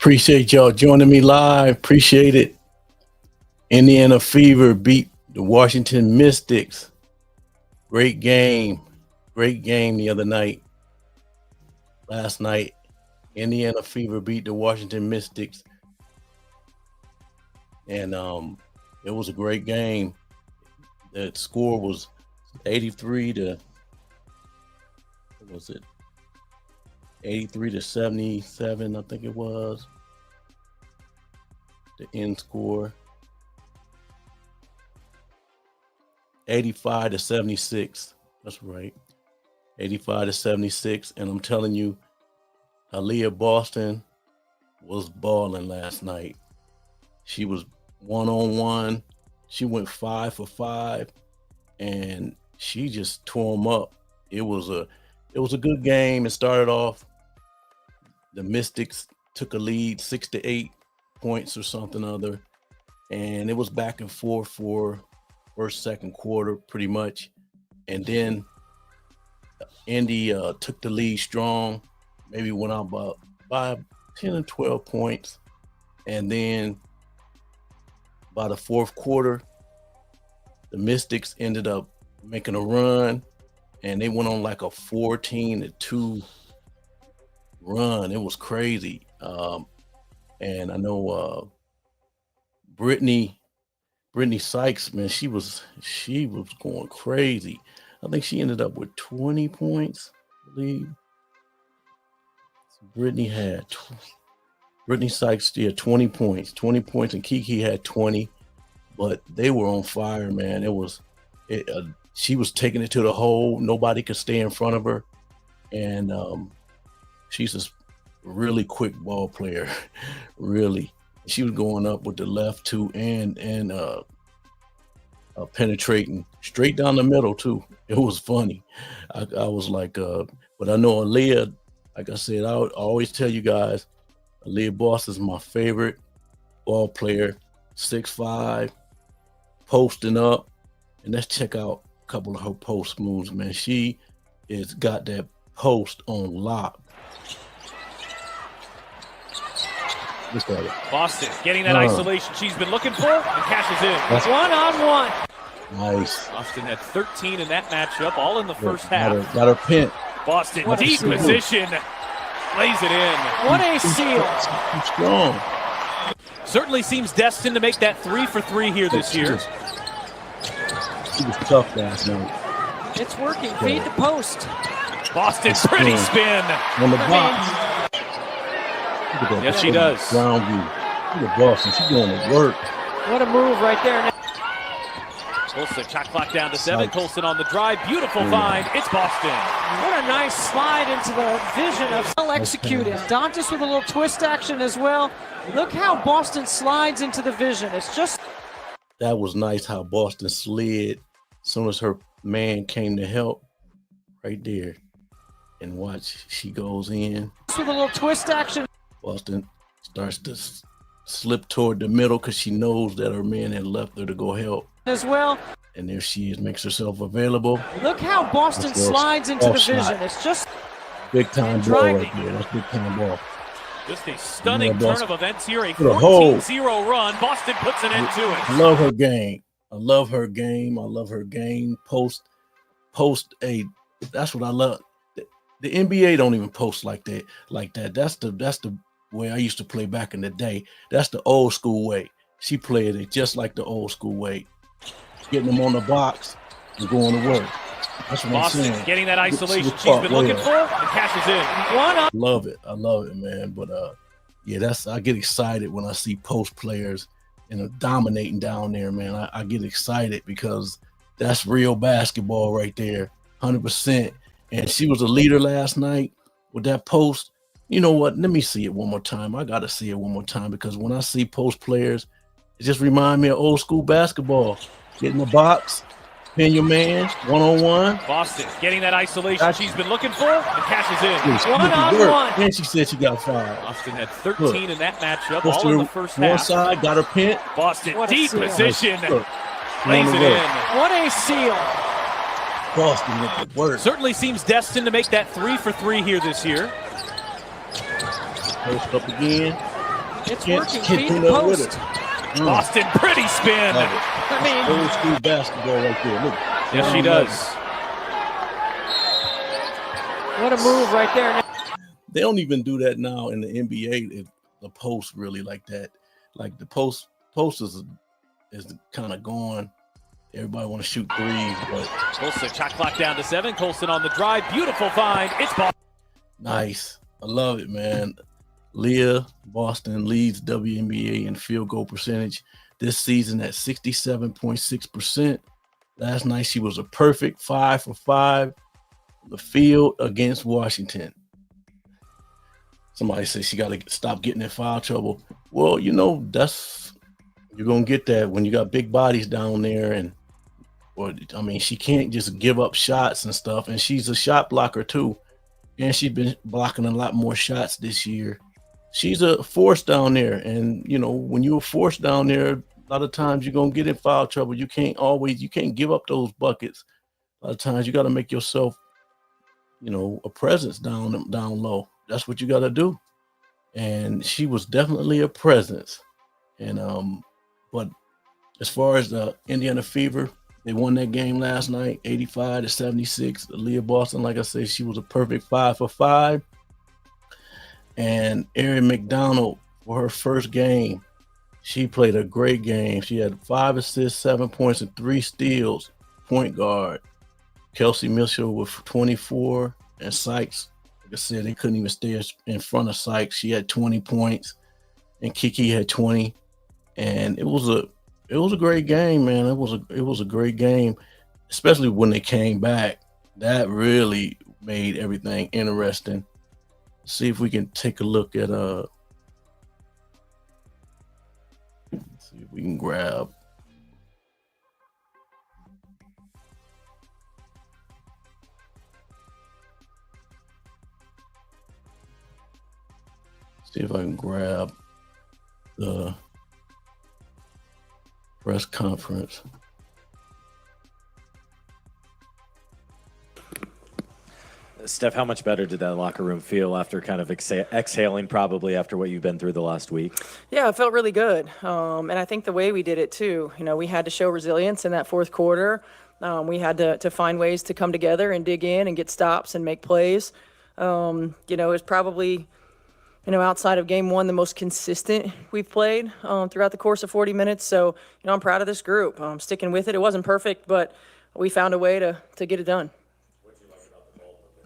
Appreciate y'all joining me live. Appreciate it. Indiana Fever beat the Washington Mystics. Great game. Great game the other night. Last night, Indiana Fever beat the Washington Mystics. And it was a great game. The score was 83 to, what was it? 83 to 77, I think it was. The end score. 85 to 76. That's right. 85 to 76. And I'm telling you, Aaliyah Boston was balling last night. She was 1-on-1. She went 5 for 5, and she just tore them up. It was a good game. It started off. The Mystics took a lead, 6 to 8 points or something other, and it was back and forth for first, second quarter, pretty much. And then Indy took the lead strong, maybe went out by 10 and 12 points, and then by the fourth quarter, the Mystics ended up making a run, and they went on like a 14-2 run. It was crazy. And I know Brittany Sykes, man, she was going crazy. I think she ended up with 20 points, I believe. Brittany Sykes had 20 points, and Kiki had 20, but they were on fire, man. She was taking it to the hole. Nobody could stay in front of her, and she's a really quick ball player, really. She was going up with the left too, and penetrating straight down the middle too. It was funny. I was like, but I know Aaliyah. Like I said, I always tell you guys, Aaliyah Boston is my favorite ball player. 6'5", posting up, and let's check out a couple of her post moves, man. She has got that post on lock. Look at it. Boston getting that isolation she's been looking for and cashes in. One-on-one. Nice. Boston had 13 in that matchup, all in the first half. Got her pin. Boston, deep position, lays it in. What a seal. Strong. Certainly seems destined to make that 3 for 3 here this year. She was tough last night. It's working. Feed the post. Boston, pretty spin. On the box. Yes, she does. Ground view. Look at Boston. She's doing the work. What a move right there. Colson, shot clock down to 7. Colson on the drive. Beautiful find. It's Boston. What a nice slide into the vision of well executed. Dantas with a little twist action as well. Look how Boston slides into the vision. It's just. That was nice how Boston slid as soon as her man came to help right there. And watch, she goes in. With a little twist action. Boston starts to slip toward the middle because she knows that her man had left her to go help. As well. And there she is, makes herself available. Look how Boston slides into the vision. It's just big time ball right there. That's big time ball. Just a stunning turn of events here. A 14-0 run. Boston puts an end to it. I love her game. I love her game. Post a. That's what I love. The NBA don't even post like that. That's the way I used to play back in the day. That's the old school way. She played it just like the old school way. Getting them on the box and going to work. That's what Boston I'm saying. Getting that isolation she's been looking for and cashes in. I love it, man. But yeah, I get excited when I see post players dominating down there, man. I get excited because that's real basketball right there, 100%. And she was a leader last night with that post. You know what? Let me see it one more time. I got to see it one more time because when I see post players, it just reminds me of old school basketball. Get in the box, pin your man, one-on-one. Boston getting that isolation she's been looking for and cashes in. One-on-one. And she said she got fired. Boston had 13 in that matchup, all in the first half. One side, got her pinned. Boston, deep position, lays it in. What a seal. Boston with the work. Certainly seems destined to make that 3 for 3 here this year. Post up again. It's Can't working. get Feed the in there with post. it. Boston, pretty spin. Love it. I mean, Old school basketball right there. Look. Yes, she does. what a move right there. They don't even do that now in the NBA. The post really like that. Like the post is kind of gone. Everybody want to shoot threes, but Colson, shot clock down to 7. Colson on the drive. Beautiful find. It's Boston. nice. I love it, man. Leah Boston leads WNBA in field goal percentage this season at 67.6%. Last night she was a perfect 5 for 5 on the field against Washington. Somebody said she got to stop getting in foul trouble. Well, you know, you're going to get that when you got big bodies down there. I mean, she can't just give up shots and stuff. And she's a shot blocker too. And she's been blocking a lot more shots this year. She's a force down there. And, you know, when you're a force down there, a lot of times you're going to get in foul trouble. You can't give up those buckets. A lot of times you got to make yourself, you know, a presence down low. That's what you got to do. And she was definitely a presence. And but as far as the Indiana Fever, they won that game last night, 85-76. Leah Boston, like I said, she was a perfect 5 for 5. And Erin McDonald, for her first game, she played a great game. She had 5 assists, 7 points, and 3 steals. Point guard. Kelsey Mitchell with 24, and Sykes, like I said, they couldn't even stay in front of Sykes. She had 20 points, and Kiki had 20. And it was a great game, man. It was a great game, especially when they came back. That really made everything interesting. See if we can take a look at see if we can grab. See if I can grab the press conference. Steph, how much better did that locker room feel after kind of exhaling probably after what you've been through the last week? Yeah, it felt really good. And I think the way we did it too, you know, we had to show resilience in that fourth quarter. We had to find ways to come together and dig in and get stops and make plays. You know, it was probably, you know, outside of game one, the most consistent we've played throughout the course of 40 minutes. So, you know, I'm proud of this group. Sticking with it. It wasn't perfect, but we found a way to get it done.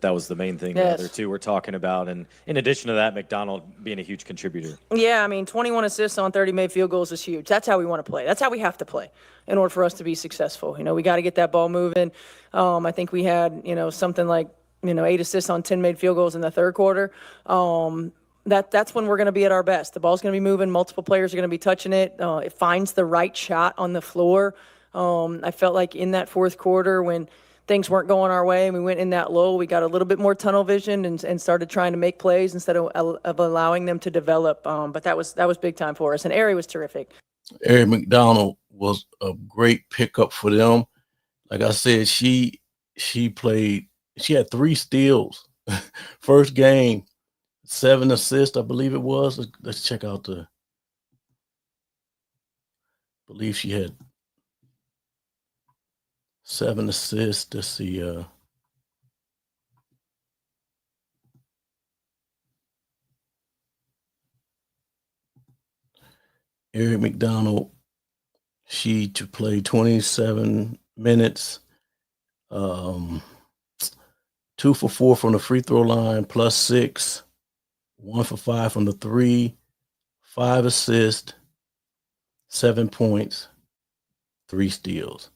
That was the main thing Yes. the other two were talking about. And in addition to that, McDonald being a huge contributor. Yeah, I mean, 21 assists on 30 made field goals is huge. That's how we want to play. That's how we have to play in order for us to be successful. You know, we got to get that ball moving. I think we had, you know, something like, you know, 8 assists on 10 made field goals in the third quarter. That's when we're going to be at our best. The ball's going to be moving. Multiple players are going to be touching it. It finds the right shot on the floor. I felt like in that fourth quarter when things weren't going our way and we went in that low, we got a little bit more tunnel vision and started trying to make plays instead of allowing them to develop. But that was big time for us. And Ari was terrific. Erin McDonald was a great pickup for them. Like I said, she had 3 steals. First game, 7 assists, I believe it was. Let's check out I believe she had 7 assists. Let's see. Erin McDonald, she played 27 minutes, 2 for 4 from the free throw line, plus 6, 1 for 5 from the 3, 5 assists, 7 points, 3 steals.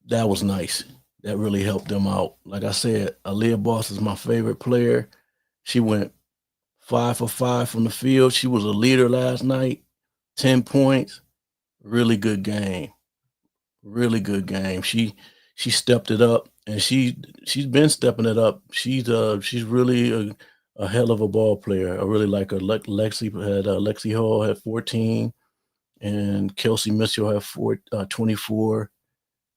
That was nice. That really helped them out. Like I said, Aaliyah Boss is my favorite player. She went 5 for 5 from the field. She was a leader last night, 10 points. Really good game. Really good game. She stepped it up, and she's been stepping it up. She's really a hell of a ball player. I really like her. Lexi Hall had 14, and Kelsey Mitchell had 24.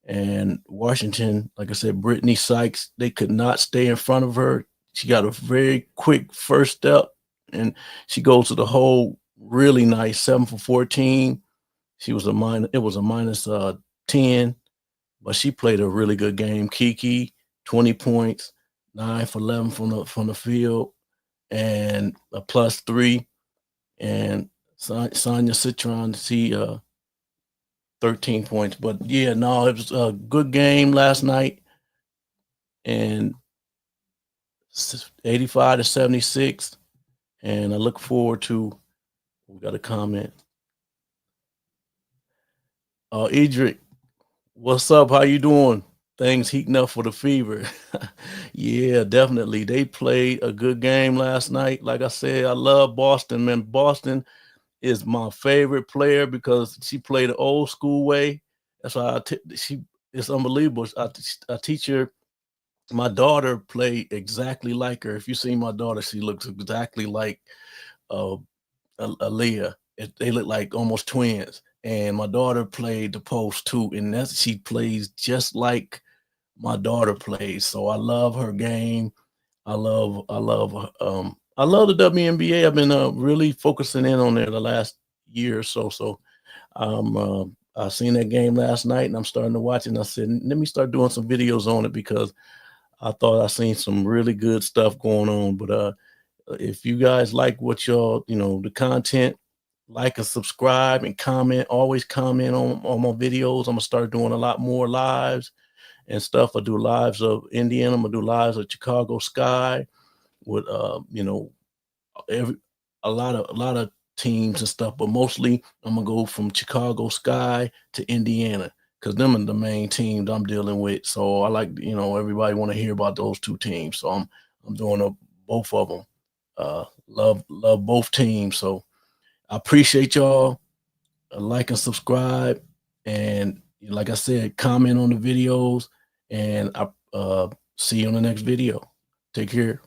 And Washington, like I said, Brittany Sykes, they could not stay in front of her. She got a very quick first step, and she goes to the hole really nice, 7 for 14. She was it was a minus 10, but she played a really good game. Kiki, 20 points, 9 for 11 from the field, and a +3. And Sonia Citron, she 13 points. But yeah, no, it was a good game last night, and 85-76. And I look forward to. We got a comment. Edric, what's up? How you doing? Things heating up for the Fever. Yeah, definitely. They played a good game last night. Like I said, I love Boston, man. Boston is my favorite player because she played the old school way. That's why it's unbelievable. I teach her. My daughter played exactly like her. If you see my daughter, she looks exactly like Aaliyah. They look like almost twins. And my daughter played the post too, and she plays just like my daughter plays. So I love her game. I love the WNBA. I've been really focusing in on there the last year or so. So I seen that game last night, and I'm starting to watch it. And I said, let me start doing some videos on it because I thought I seen some really good stuff going on. But if you guys like what y'all, the content, like and subscribe and comment. Always comment on my videos. I'm gonna start doing a lot more lives and stuff. I do lives of Indiana. I'm gonna do lives of Chicago Sky with a lot of teams and stuff. But mostly I'm gonna go from Chicago Sky to Indiana because them are the main teams I'm dealing with. So I like everybody want to hear about those two teams. So I'm doing both of them. Love both teams. So I appreciate y'all. Like and subscribe, and like I said, comment on the videos, and I see you on the next video. Take care.